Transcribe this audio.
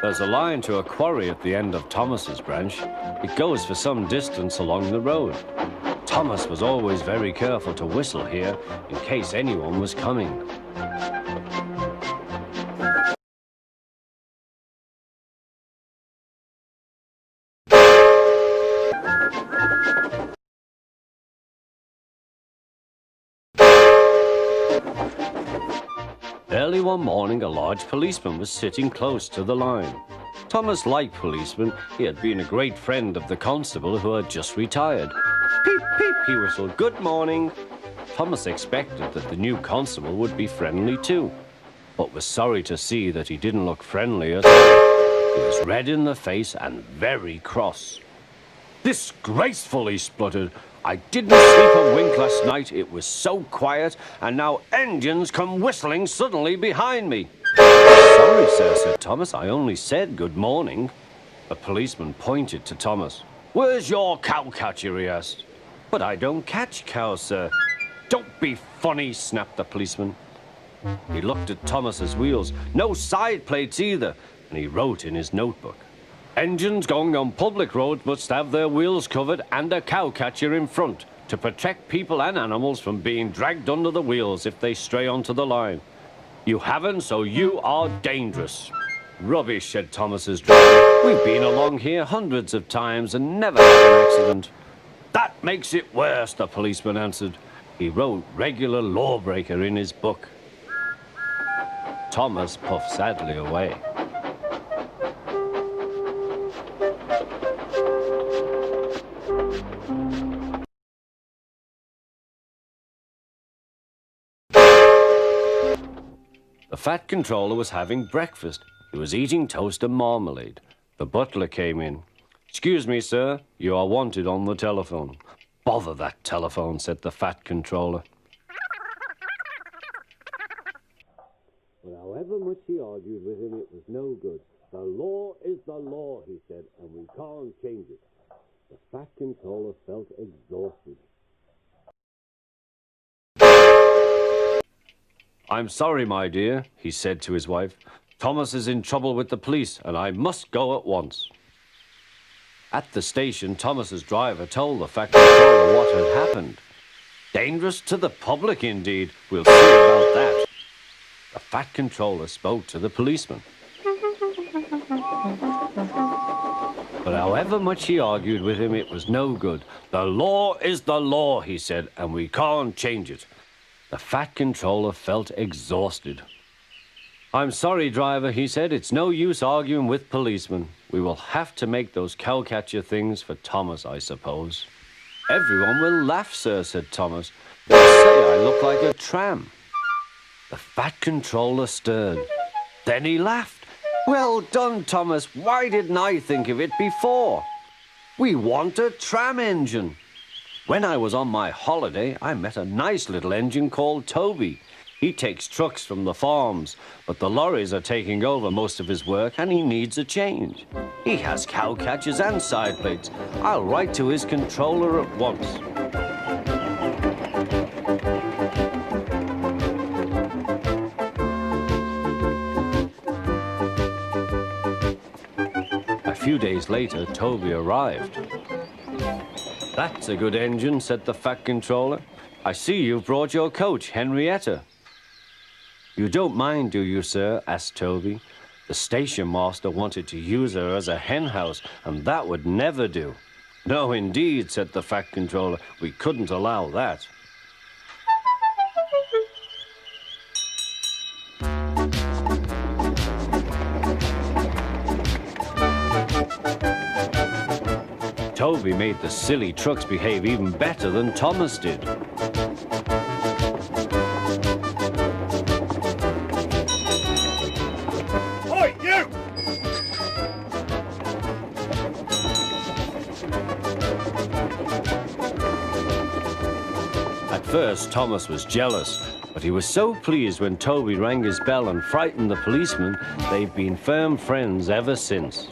There's a line to a quarry at the end of Thomas's branch. It goes for some distance along the road. Thomas was always very careful to whistle here in case anyone was coming. Early one morning, a large policeman was sitting close to the line. Thomas liked policemen. He had been a great friend of the constable who had just retired. Peep, peep, he whistled, "Good morning." Thomas expected that the new constable would be friendly too, but was sorry to see that he didn't look friendly at all. He was red in the face and very cross. "Disgraceful," he spluttered. "I didn't sleep a wink last night. It was so quiet, and now engines come whistling suddenly behind me." "Sorry, sir," said Thomas. "I only said good morning." The policeman pointed to Thomas. "Where's your cowcatcher?" he asked. "But I don't catch cows, sir." "Don't be funny," snapped the policeman. He looked at Thomas's wheels. No side plates either, and he wrote in his notebook, "Engines going on public roads must have their wheels covered and a cowcatcher in front to protect people and animals from being dragged under the wheels if they stray onto the line. You haven't, so you are dangerous." "Rubbish," said Thomas's driver. "We've been along here hundreds of times and never had an accident." "That makes it worse," the policeman answered. He wrote "regular lawbreaker" in his book. Thomas puffed sadly away. The fat controller was having breakfast. He was eating toast and marmalade. The butler came in. "Excuse me, sir, you are wanted on the telephone." "Bother that telephone," said the fat controller. But however much he argued with him, it was no good. "The law is the law," he said, "and we can't change it." The fat controller felt exhausted. "I'm sorry, my dear," he said to his wife. "Thomas is in trouble with the police, and I must go at once." At the station, Thomas's driver told the fat controller what had happened. "Dangerous to the public, indeed. We'll see about that." The fat controller spoke to the policeman. But however much he argued with him, it was no good. "The law is the law," he said, "and we can't change it." The fat controller felt exhausted. "I'm sorry, driver," he said. "It's no use arguing with policemen. We will have to make those cowcatcher things for Thomas, I suppose." "Everyone will laugh, sir," said Thomas. "They'll say I look like a tram." The fat controller stirred. Then he laughed. "Well done, Thomas. Why didn't I think of it before? We want a tram engine. When I was on my holiday, I met a nice little engine called Toby. He takes trucks from the farms, but the lorries are taking over most of his work and he needs a change. He has cowcatchers and side plates. I'll write to his controller at once." A few days later, Toby arrived. "That's a good engine," said the fat controller. "I see you've brought your coach, Henrietta." "You don't mind, do you, sir?" asked Toby. "The station master wanted to use her as a hen house, and that would never do." "No, indeed," said the fat controller. "We couldn't allow that." Toby made the silly trucks behave even better than Thomas did. Oi, you! At first, Thomas was jealous, but he was so pleased when Toby rang his bell and frightened the policeman, they've been firm friends ever since.